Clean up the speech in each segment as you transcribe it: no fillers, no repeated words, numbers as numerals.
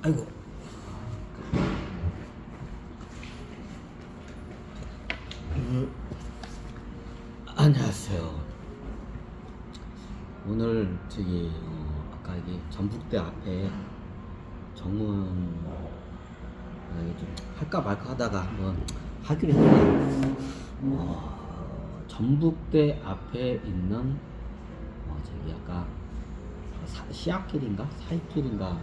아이고. 안녕하세요. 오늘 저기 아까 여기 전북대 앞에 정문 좀 할까 말까 하다가 한번 하기로 했네요. 전북대 앞에 있는 저기 아까 시합길인가 사이길인가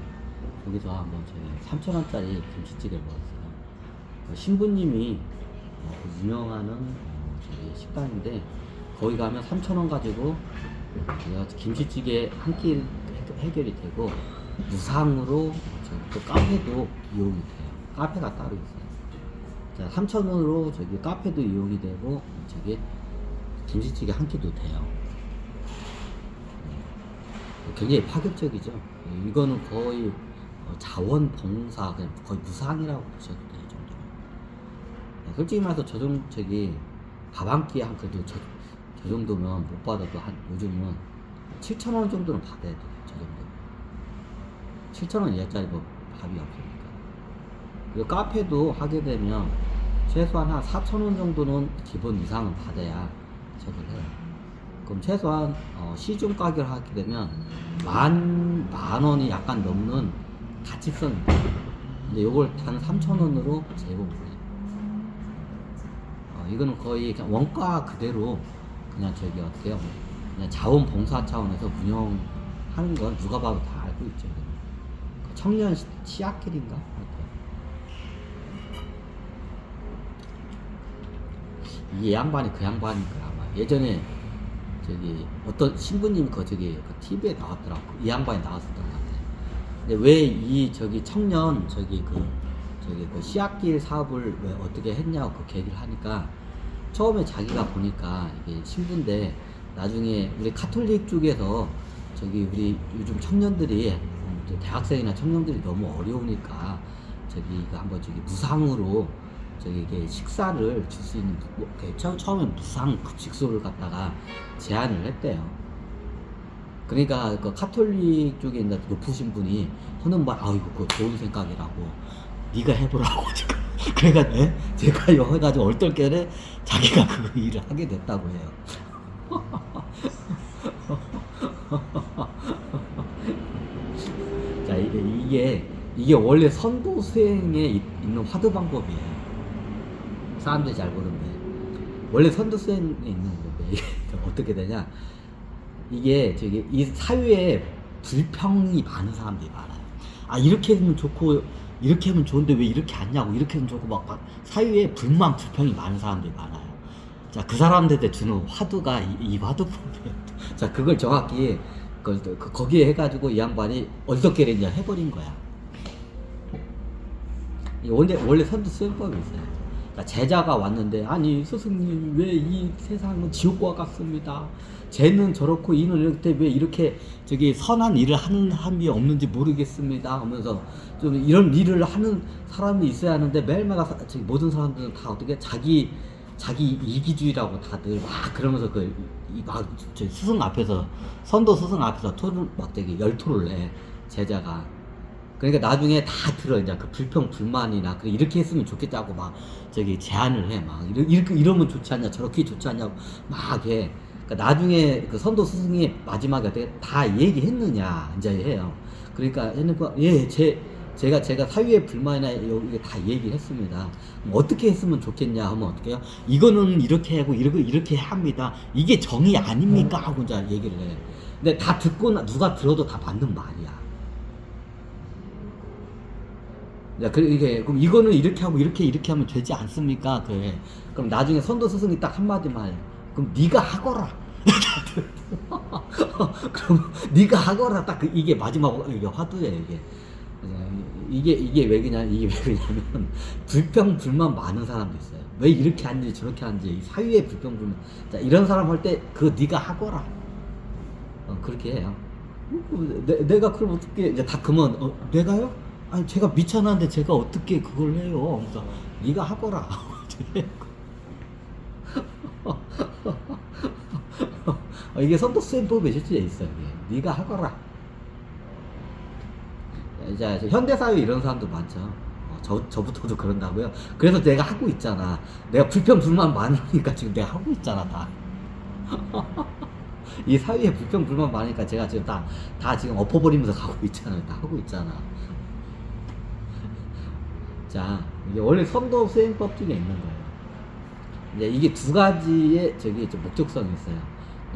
거기서 한번 저기 3,000원짜리 김치찌개를 먹었어요. 그 신부님이 그 유명하는 저기 식당인데 거기 가면 3,000원 가지고 김치찌개 한 끼 해결이 되고 무상으로 또 카페도 이용이 돼요. 카페가 따로 있어요. 자, 3,000원으로 저기 카페도 이용이 되고 저기 김치찌개 한 끼도 돼요. 굉장히 파격적이죠. 이거는 거의 자원봉사, 그냥 거의 무상이라고 보셔도 돼요. 정도. 솔직히 말해서 저기 밥 한 끼 한 그래도 저 정도면 못 받아도 한 요즘은 7,000원 정도는 받아야 돼요. 저 정도. 7,000원 이하짜리 뭐 밥이 없으니까. 그리고 카페도 하게 되면 최소한 한 4,000원 정도는 기본 이상은 받아야 저걸 해요. 그럼 최소한 시중 가격을 하게 되면 만 원이 약간 넘는 가치성입니다. 근데 요걸 단 3,000원으로 제공을 해요. 이거는 거의 그냥 원가 그대로 그냥 저기 어떻게 해요? 그냥 자원봉사 차원에서 운영하는 건 누가 봐도 다 알고 있죠. 청년 치약길인가? 이 양반이 그 양반인가 아마 예전에 저기 어떤 신부님이 저기 그 TV에 나왔더라고. 이 양반이 나왔었던 것 같아. 근데 왜 이 저기 청년 저기 그 씨앗길 사업을 왜 어떻게 했냐고 그 얘기를 하니까 처음에 자기가 보니까 이게 신부인데 나중에 우리 카톨릭 쪽에서 저기 우리 요즘 청년들이 대학생이나 청년들이 너무 어려우니까 저기 이거 한번 저기 무상으로 저기 이게 식사를 줄 수 있는 처음에 무상 급식소를 갖다가 제안을 했대요. 그러니까 그 카톨릭 쪽에 있는 높으신 분이 하는 말 아이고 그거 좋은 생각이라고 네가 해보라고 지금 그래가 제가 이거 해가지고 얼떨결에 자기가 그 일을 하게 됐다고 해요. 자 이게 원래 선도 수행에 있는 화두 방법이에요. 사람들이 잘 모르는데 원래 선도 수행에 있는 건데 이게 어떻게 되냐 이게 저기 이 사회에 불평이 많은 사람들이 많아요. 아 이렇게 하면 좋고 이렇게 하면 좋은데 왜 이렇게 안 냐고 이렇게 하면 좋고 막 사회에 불만 불평이 많은 사람들이 많아요. 자 그 사람들한테 주는 화두가 이 화두법이에요. 자 그걸 정확히 거기에 해가지고 이 양반이 얼떨결에 이제 해버린 거야. 원래 선도 수행법이 있어요. 제자가 왔는데 아니 스승님 왜 이 세상은 지옥과 같습니다. 쟤는 저렇고 이는 이렇게 왜 이렇게 저기 선한 일을 하는 사람이 없는지 모르겠습니다 하면서 좀 이런 일을 하는 사람이 있어야 하는데 매일마다 모든 사람들은 다 어떻게 자기 이기주의라고 다들 막 그러면서 막 스승 앞에서 선도 스승 앞에서 토를 막 되게 열토를 내 제자가. 그러니까 나중에 다 들어 이제 그 불평 불만이나 이렇게 했으면 좋겠다고 막 저기 제안을 해 막 이러면 좋지 않냐 저렇게 좋지 않냐고 막 해. 그러니까 나중에 그 선도 스승이 마지막에 어떻게 다 얘기했느냐 이제 해요. 그러니까 해놓고 제가 사유의 불만이나 이게 다 얘기를 했습니다. 어떻게 했으면 좋겠냐 하면 어떻게 해요? 이거는 이렇게 하고 이렇게 합니다. 이게 정의 아닙니까 하고 이제 얘기를 해. 근데 다 듣고 누가 들어도 다 맞는 말이야. 야, 그럼 이거는 이렇게 하고 이렇게 하면 되지 않습니까? 그래. 그럼 나중에 선도 스승이 딱 한마디만 해. 그럼 네가 하거라. 그럼 네가 하거라. 딱 이게 마지막 이게 화두예요. 이게 왜 그러냐면 불평 불만 많은 사람도 있어요. 왜 이렇게 하는지 저렇게 하는지 사유의 불평 불만. 자 이런 사람 할 때 네가 하거라. 그렇게 해요. 내가 그럼 어떻게 이제 다 그만 내가요? 아니 제가 미천한데 제가 어떻게 그걸 해요? 그래서 네가 하거라. 이게 선도 수행법에 실제 있어요. 네가 하거라. 이제 현대사회 이런 사람도 많죠. 저부터도 그런다고요. 그래서 내가 하고 있잖아. 내가 불평 불만 많으니까 지금 내가 하고 있잖아 다. 이 사회에 불평 불만 많으니까 제가 지금 다 지금 엎어버리면서 가고 있잖아요. 다 하고 있잖아. 자, 이게 원래 선도 수행법 중에 있는 거예요. 이제 이게 두 가지의 좀 목적성이 있어요.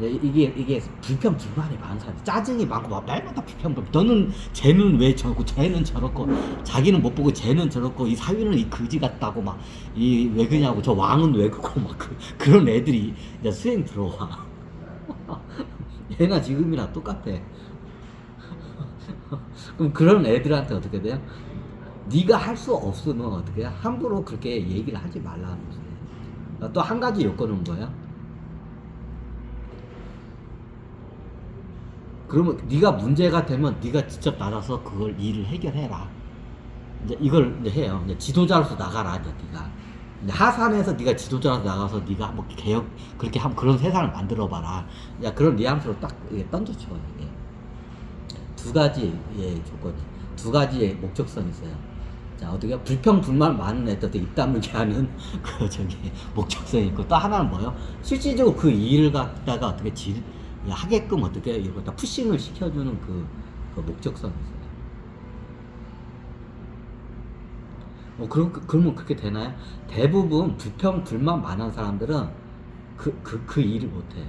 이게 불평 불만이 많은 사람, 짜증이 많고 막 말마다 불평 불만. 너는 쟤는 왜 저렇고 쟤는 저렇고, 자기는 못 보고 쟤는 저렇고, 이 사위는 이 거지 같다고 막 이 왜 그냐고, 저 왕은 왜 그고 막 그런 애들이 이제 수행 들어와. 얘나 지금이랑 똑같아. 그럼 그런 애들한테 어떻게 돼요? 네가 할 수 없으면 어떻게 해? 함부로 그렇게 얘기를 하지 말라는 거지. 또 한 가지 요건은 뭐야? 그러면 네가 문제가 되면 네가 직접 나가서 그걸 일을 해결해라. 이제 이걸 이제 해요. 이제 지도자로서 나가라. 이제 네가 이제 하산에서 네가 지도자로서 나가서 네가 뭐 개혁 그렇게 하면 그런 세상을 만들어봐라. 야, 그런 뉘앙스로 딱 던져줘. 이게 두 가지 조건이, 두 가지의 목적성이 있어요. 자, 어떻게 불평 불만 많은 애들한테 입 다물게 하는 그 목적성이 있고, 또 하나는 뭐예요? 실질적으로 그 일을 갖다가 어떻게 하게끔 어떻게 이거 다 푸싱을 시켜주는 그 목적성이 있어요. 그러면 그렇게 되나요? 대부분 불평 불만 많은 사람들은 그 일을 못해요.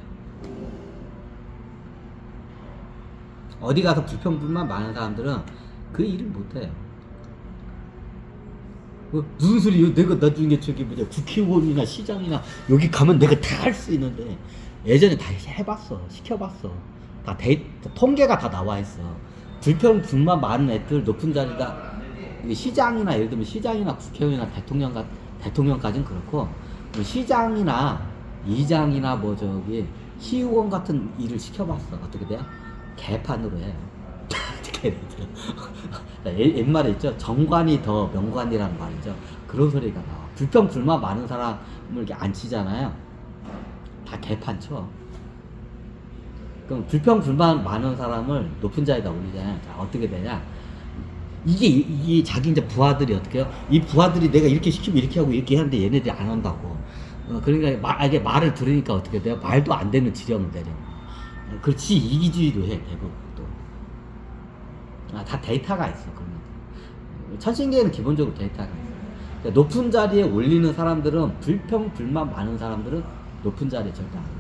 어디 가서 불평 불만 많은 사람들은 그 일을 못해요. 무슨 소리요? 내가 나중에 국회의원이나 시장이나 여기 가면 내가 다 할 수 있는데, 예전에 다 해봤어. 시켜봤어. 다 통계가 다 나와 있어. 불평 불만 많은 애들 높은 자리가 시장이나, 예를 들면 시장이나 국회의원이나 대통령까지는 그렇고, 시장이나 이장이나 시의원 같은 일을 시켜봤어. 어떻게 돼요? 개판으로 해요. 옛말에 있죠. 정관이 더 명관이라는 말이죠. 그런 소리가 나와. 불평 불만 많은 사람을 이렇게 안 치잖아요. 다 개판 쳐. 그럼 불평 불만 많은 사람을 높은 자리에다 올리잖아요. 자, 어떻게 되냐? 이게 자기 이제 부하들이 어떻게 해요? 이 부하들이 내가 이렇게 시키면 이렇게 하고 이렇게 하는데 얘네들이 안 한다고. 그러니까 이게 말을 들으니까 어떻게 돼요? 말도 안 되는 지령을 내려. 그렇지, 이기주의도 해, 대부분 또. 다 데이터가 있어, 그런 거. 천신계에는 기본적으로 데이터가 있어. 그러니까 높은 자리에 올리는 사람들은, 불평 불만 많은 사람들은 높은 자리에 절대 안 올려.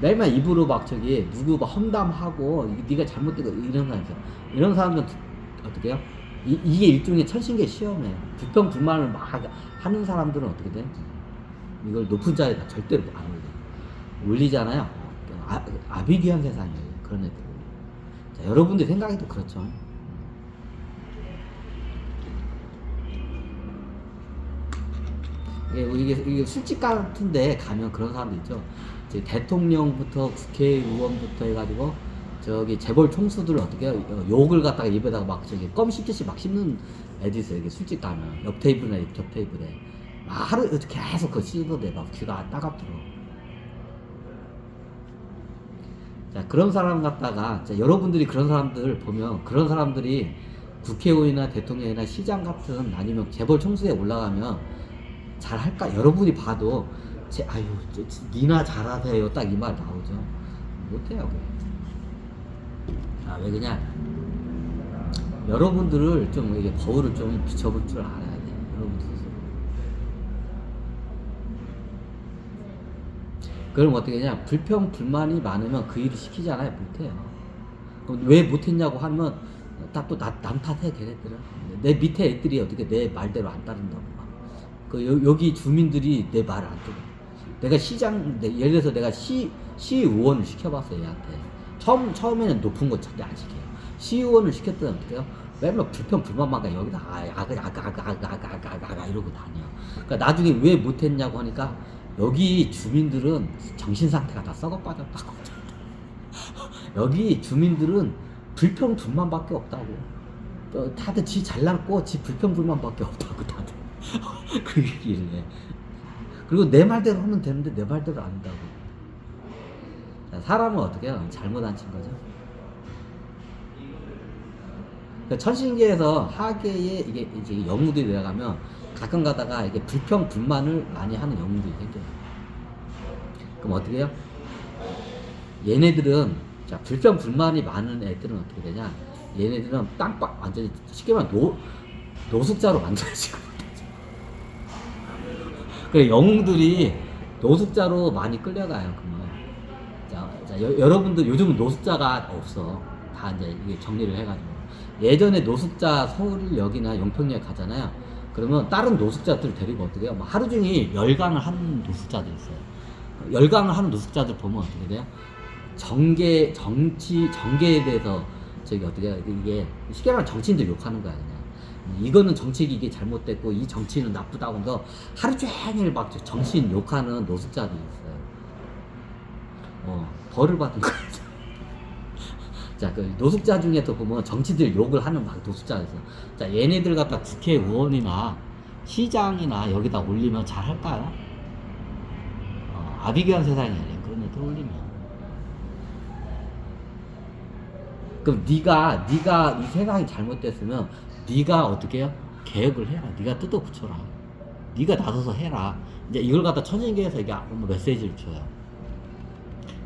매일만 입으로 누구 험담하고 네가 잘못되고 이런 사람 있어. 이런 사람들은 어떻게 해요? 이게 일종의 천신계 시험이에요. 불평 불만을 막 하는 사람들은 어떻게 돼? 이걸 높은 자리에다 절대로 안 올려. 올리잖아요. 아비규환 세상이에요. 그런 애들. 자, 여러분들 생각해도 그렇죠. 이게 술집 같은데 가면 그런 사람도 있죠. 이제 대통령부터 국회의원부터 해가지고 재벌 총수들 어떻게 해요? 욕을 갖다가 입에다가 막 껌 씹듯이 막 씹는 애들 있어요. 이게 술집 가면 옆 테이블에 겹 테이블에 하루 계속 그거 씹어대 막 귀가 따갑더라고. 자, 그런 사람 갖다가, 자, 여러분들이 그런 사람들 보면, 그런 사람들이 국회의원이나 대통령이나 시장 같은, 아니면 재벌 총수에 올라가면 잘 할까? 여러분이 봐도 니나 잘하세요, 딱 이 말 나오죠. 못해요. 왜 그냥 여러분들을 좀 이게 거울을 좀 비춰볼 줄 알아야 돼. 여러분들. 그럼 어떻게 되냐? 불평 불만이 많으면 그 일을 시키잖아요. 못해요. 그럼 왜 못했냐고 하면 딱 또 남 탓해. 걔네들은 내 밑에 애들이 어떻게 내 말대로 안 따른다고. 여기 주민들이 내 말을 안 들어. 내가 예를 들어서 내가 시의원을 시켜봤어, 얘한테. 처음에는 높은 거 절대 안 시켜요. 시의원을 시켰더니 어떻게 해요? 맨날 불평 불만만 가. 여기다 아가 이러고 다녀. 그러니까 나중에 왜 못했냐고 하니까, 여기 주민들은 정신 상태가 다 썩어 빠졌다고. 여기 주민들은 불평 불만밖에 없다고. 다들 지 잘났고 지 불평 불만밖에 없다고 다들. 그 얘기를 해. 그리고 내 말대로 하면 되는데 내 말대로 안 한다고. 자, 사람은 어떻게 해요? 잘못 앉힌 거죠. 천신계에서 하계에 이게 이제 영웅들이 내려가면 가끔 가다가 이게 불평 불만을 많이 하는 영웅들이 생겨요. 그럼 어떻게 해요? 얘네들은 자 불평 불만이 많은 애들은 어떻게 되냐? 얘네들은 땅박 완전히 쉽게 말하면 노숙자로 만들어지고 그래 영웅들이 노숙자로 많이 끌려가요. 그러면 여러분들 요즘은 노숙자가 없어. 다 이제 이게 정리를 해가지고 예전에 노숙자 서울역이나 용평역 가잖아요. 그러면 다른 노숙자들 데리고 어떻게 해요? 뭐 하루 종일 열강을 하는 노숙자들 있어요. 열강을 하는 노숙자들 보면 어떻게 돼요? 정계에 대해서 저기 어떻게 해요? 이게 쉽게 말하면 정치인들 욕하는 거야 그냥. 이거는 정책이 이게 잘못됐고 이 정치인은 나쁘다고 해서 하루 종일 막 정치인 욕하는 노숙자들이 있어요. 벌을 받은 거예요. 자, 그 노숙자 중에도 보면 정치들 욕을 하는 막 노숙자가 있어요. 자, 얘네들 갖다 국회의원이나 시장이나 여기다 올리면 잘 할까요? 아비규환 세상이 아니에요. 그런 애들 올리면. 그럼 네가 이 세상이 잘못됐으면 네가 어떻게 해요? 개혁을 해라. 네가 뜯어 붙여라. 네가 나서서 해라. 이제 이걸 갖다 천신계에서 이게 메시지를 줘요.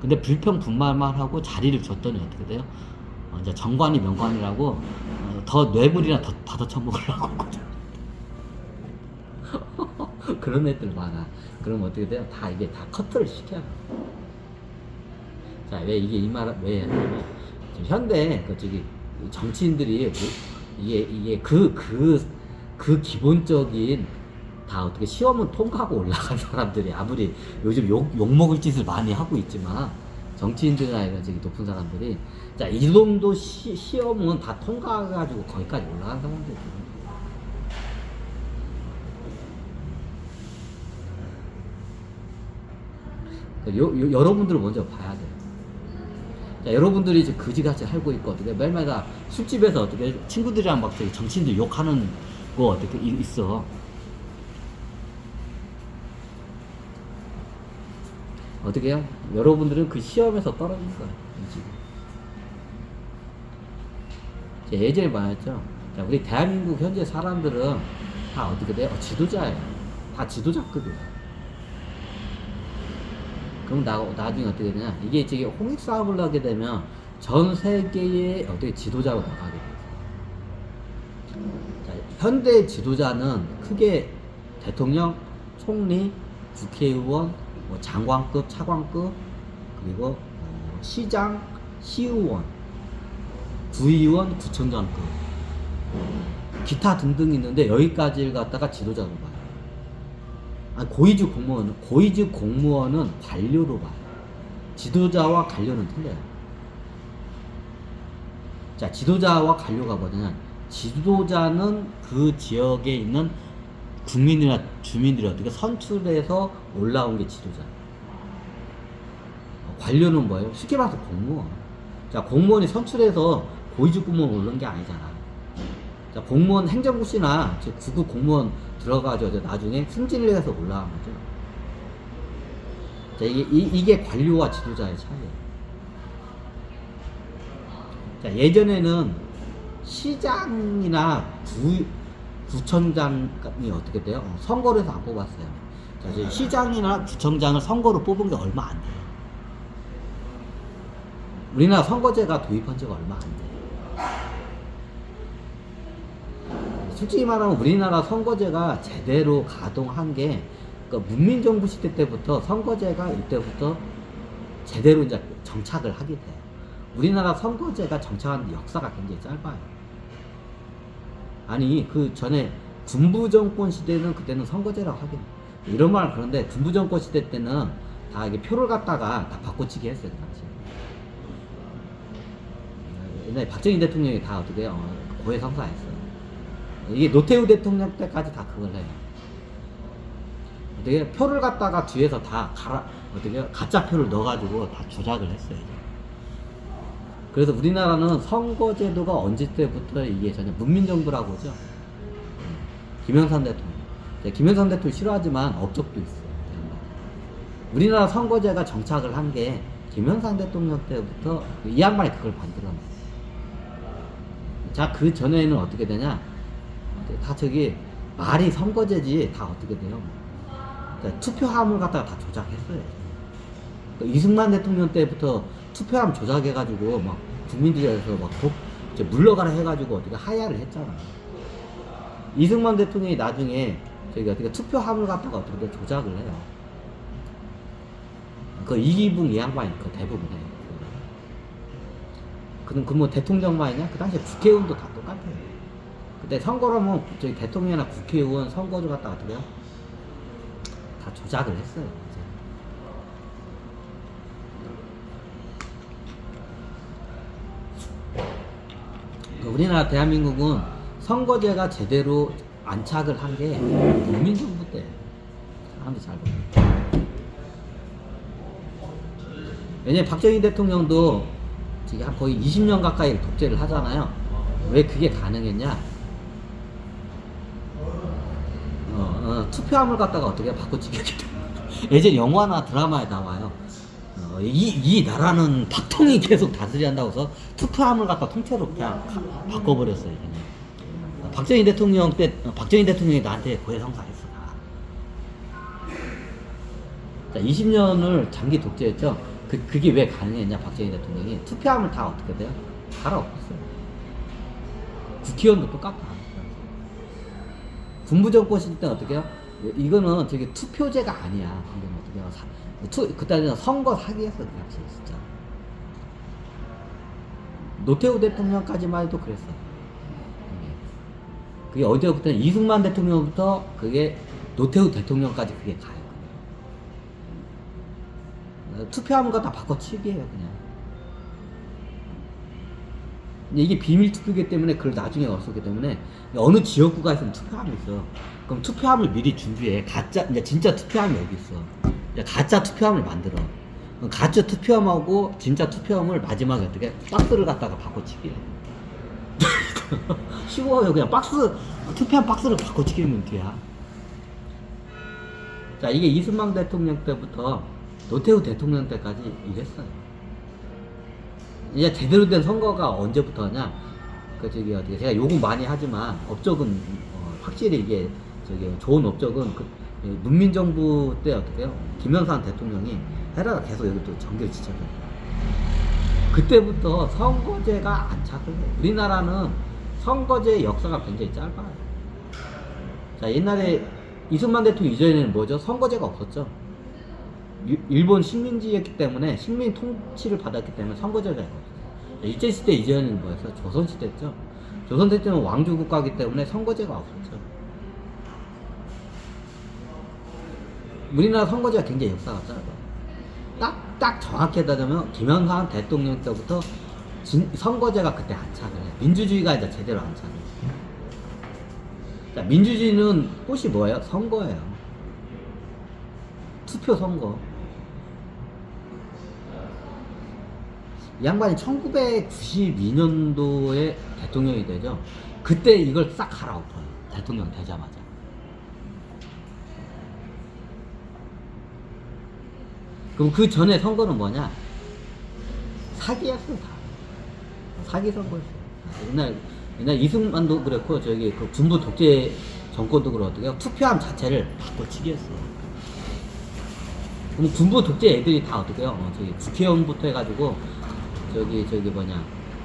근데 불평 분만만 하고 자리를 줬더니 어떻게 돼요? 이제 정관이 명관이라고 더 뇌물이나 더 받아 처먹으려고 그런 애들 많아. 그럼 어떻게 돼요? 다 이게 다 커트를 시켜요. 자, 왜 이게 이 말 왜 하냐면 현대 정치인들이 이게 그 기본적인 다 어떻게 시험은 통과하고 올라간 사람들이 아무리 요즘 욕 먹을 짓을 많이 하고 있지만 정치인들이나 저기 높은 사람들이 자, 이 정도 시험은 다 통과해가지고 거기까지 올라간 사람들이 여러분들을 먼저 봐야 돼요. 자, 여러분들이 이제 그지같이 살고 있고 어떻게 매일마다 술집에서 어떻게 친구들이랑 막 정치인들 욕하는 거 어떻게 있어. 어떻게 해요? 여러분들은 그 시험에서 떨어진 거예요. 지금. 예전에 말했죠. 자, 우리 대한민국 현재 사람들은 다 어떻게 돼요? 지도자예요. 다 지도자급이에요. 그럼 나중에 어떻게 되냐? 이게 지금 홍익 사업을 하게 되면 전 세계의 어떻게 지도자로 나가게 돼요. 자, 현대 지도자는 크게 대통령, 총리, 국회의원, 뭐 장관급, 차관급, 그리고 시장, 시의원, 구의원, 구청장급, 기타 등등 있는데 여기까지를 갖다가 지도자로 봐요. 고위직 공무원은 관료로 봐요. 지도자와 관료는 틀려요. 자, 지도자와 관료가 뭐냐면 지도자는 그 지역에 있는 국민이나 주민들이 어떻게 선출해서 올라온 게 지도자. 관료는 뭐예요? 쉽게 말해서 공무원. 자, 공무원이 선출해서 고위직 공무원 오른 게 아니잖아. 자, 공무원 행정고시나 구급 공무원 들어가죠. 나중에 승진을 해서 올라간 거죠. 자, 이게 관료와 지도자의 차이예요. 자, 예전에는 시장이나 구청장이 어떻게 돼요? 선거를 해서 안 뽑았어요. 자, 이제 시장이나 구청장을 선거로 뽑은 게 얼마 안 돼요. 우리나라 선거제가 도입한 지가 얼마 안 돼요. 솔직히 말하면 우리나라 선거제가 제대로 가동한 게 그러니까 문민정부 시대 때부터 선거제가 이때부터 제대로 이제 정착을 하게 돼요. 우리나라 선거제가 정착한 역사가 굉장히 짧아요. 아니 그 전에 군부정권 시대는 그때는 선거제라고 하긴 이런 말 그런데 군부정권 시대 때는 다 이게 표를 갖다가 다 바꿔치기 했어요. 그 당시에. 옛날에 박정희 대통령이 다 어떻게 해요? 고해 성사했어요. 이게 노태우 대통령 때까지 다 그걸 해요. 어떻게 표를 갖다가 뒤에서 다 어떻게 가짜 표를 넣어가지고 다 조작을 했어요. 그래서 우리나라는 선거제도가 언제 때부터 이게 전혀 문민정부라고 하죠. 김영삼 대통령. 김영삼 대통령 싫어하지만 업적도 있어요. 우리나라 선거제가 정착을 한 게 김영삼 대통령 때부터 이 양반이 그걸 만들어냈어요. 자, 그 전에는 어떻게 되냐? 다 저기 말이 선거제지 다 어떻게 돼요? 그러니까 투표함을 갖다가 다 조작했어요. 그러니까 이승만 대통령 때부터 투표함 조작해가지고 막 국민들에서 막 물러가라 해가지고 어떻게 하야를 했잖아. 이승만 대통령이 나중에 저기 어떻게 투표함을 갖다가 어떻게 조작을 해요. 그 이기붕 이 양반이 그 대부분 해. 그럼 그 뭐 대통령만이냐? 그 당시에 국회의원도 다 똑같아요. 그때 선거를 하면 저기 대통령이나 국회의원 선거를 갖다가 어떻게 해요? 다 조작을 했어요. 우리나라 대한민국은 선거제가 제대로 안착을 한 게 국민정부 때 사람들이 잘 보면. 왜냐면 박정희 대통령도 지금 한 거의 20년 가까이 독재를 하잖아요. 왜 그게 가능했냐? 투표함을 갖다가 어떻게 바꿔치기 했기 때문에. 예전 영화나 드라마에 나와요. 이 나라는 박통이 계속 다스리한다고 해서 투표함을 갖다 통째로 그냥 바꿔버렸어요. 그냥. 박정희 대통령이 나한테 고해성사했어. 자, 20년을 장기 독재했죠. 그게 왜 가능했냐? 박정희 대통령이 투표함을 다 어떻게 돼요? 갈아엎었어요. 국회의원도 똑같아. 군부정권 시절 때 어떻게 해요? 이거는 되게 투표제가 아니야. 이건 어떻게 해요? 그때는 선거 사기였어, 그 당시에 진짜. 노태우 대통령까지만 해도 그랬어. 그게 어디부터 이승만 대통령부터 그게 노태우 대통령까지 그게 가요. 투표함을 갖다 바꿔치기예요, 그냥. 이게 비밀 투표기 때문에 그걸 나중에 없었기 때문에 어느 지역구가 있으면 투표함이 있어. 그럼 투표함을 미리 준비해. 이제 진짜 투표함이 여기 있어. 이제 가짜 투표함을 만들어. 가짜 투표함하고 진짜 투표함을 마지막에 어떻게 박스를 갖다가 바꿔치기. 쉬워요. 그냥 투표함 박스를 바꿔치기면 돼야. 자, 이게 이승만 대통령 때부터 노태우 대통령 때까지 이랬어요. 이제 제대로 된 선거가 언제부터 하냐? 저기 어떻게 제가 요구 많이 하지만 업적은 확실히 이게 좋은 업적은 문민정부 때 어떻게요? 김영삼 대통령이 해라가 계속 여기 또 전개를 지쳤어요. 그때부터 선거제가 안착을 해요. 우리나라는 선거제 역사가 굉장히 짧아요. 자, 옛날에 이승만 대통령 이전에는 뭐죠? 선거제가 없었죠. 일본 식민지였기 때문에 식민 통치를 받았기 때문에 선거제가 없어요. 일제시대 이전에는 뭐였어요? 조선시대였죠. 조선시대 때는 왕조국가이기 때문에 선거제가 없었죠. 우리나라 선거제가 굉장히 역사가 짧아요. 딱 정확히 따지면 김영삼 대통령 때부터 선거제가 그때 안착을 해요. 민주주의가 이제 제대로 안착을 해요. 자, 민주주의는 꽃이 뭐예요? 선거예요. 투표 선거. 이 양반이 1992년도에 대통령이 되죠. 그때 이걸 싹 갈아엎어요. 대통령 되자마자. 그럼 그 전에 선거는 뭐냐? 사기였어요, 다. 사기 선거였어요. 옛날 이승만도 그랬고, 그 군부 독재 정권도 그렇고, 투표함 자체를 바꿔치기 했어요. 그럼 군부 독재 애들이 다 어떻게 해요? 국회의원부터 해가지고,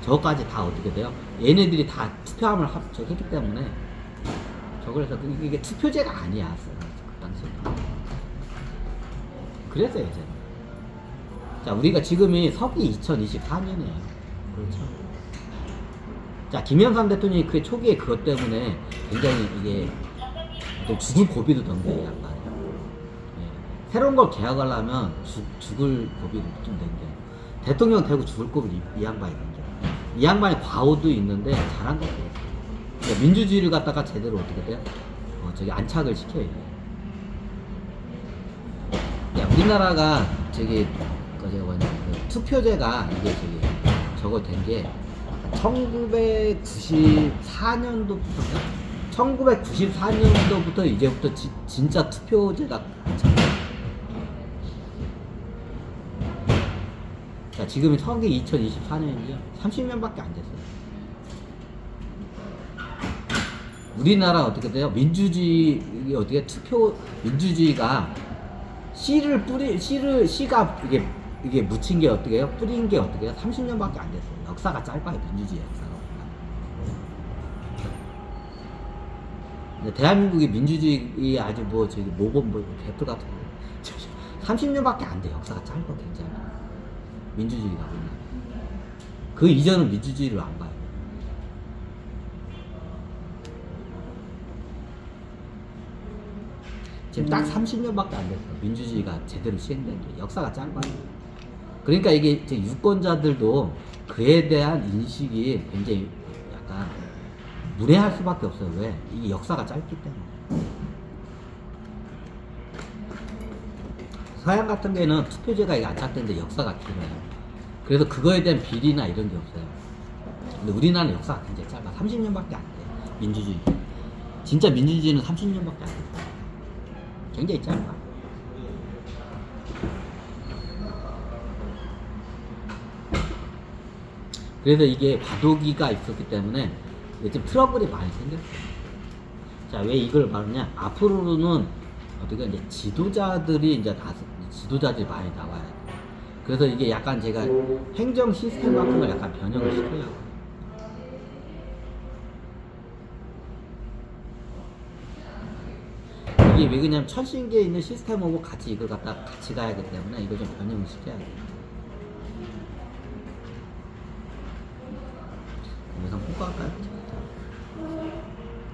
저까지 다 어떻게 돼요? 얘네들이 다 투표함을 했기 때문에, 그래서 이게 투표제가 아니야, 그 당시에. 그랬어요, 이제. 자, 우리가 지금이 서기 2024년이에요. 그렇죠. 자, 김영삼 대통령이 그 초기에 그것 때문에 굉장히 이게 죽을 고비도 던데, 약간. 예. 새로운 걸 계약하려면 죽을 고비도 좀 던데. 대통령 되고 죽을 고비를 이 양반이 던져. 이 양반이 과오도 있는데 잘한 것도 있어요. 그러니까 민주주의를 갖다가 제대로 어떻게 돼요? 안착을 시켜요. 야, 우리나라가 투표제가 이게 저거 된 게 1994년도부터 이제부터 진짜 투표제가 자, 지금이 서기 2024년이죠. 30년밖에 안 됐어요. 우리나라 어떻게 돼요? 민주주의 이게 어떻게 투표 민주주의가 씨가 이게 묻힌 게 어떻게 해요? 뿌린 게 어떻게 해요? 30년밖에 안 됐어요. 역사가 짧아요. 민주주의 역사가. 근데 대한민국이 민주주의 아주 뭐 저기 모범 뭐 대표 같은 거 30년밖에 안 돼. 역사가 짧아 굉장히. 민주주의가. 그 이전은 민주주의를 안 봐요. 지금 딱 30년밖에 안 됐어. 민주주의가 제대로 시행된 게. 역사가 짧아요. 그러니까 이게 이제 유권자들도 그에 대한 인식이 굉장히 약간 무례할 수밖에 없어요. 왜? 이게 역사가 짧기 때문에. 서양 같은 경우에는 투표제가 안착된데 역사가 길어요. 그래서 그거에 대한 비리나 이런 게 없어요. 근데 우리나라는 역사가 굉장히 짧아. 30년밖에 안 돼. 민주주의. 진짜 민주주의는 30년밖에 안 돼. 굉장히 짧아. 그래서 이게 과도기가 있었기 때문에 좀 트러블이 많이 생겼어요. 자, 왜 이걸 말하냐? 앞으로는 어떻게 이제 지도자들이 많이 나와야 돼. 그래서 이게 약간 제가 행정 시스템 같은 걸 약간 변형을 시키려고. 이게 왜 그러냐면 천신계에 있는 시스템하고 같이 이걸 갖다 같이 가야 하기 때문에 이걸 좀 변형을 시켜야 돼. 영상 효과가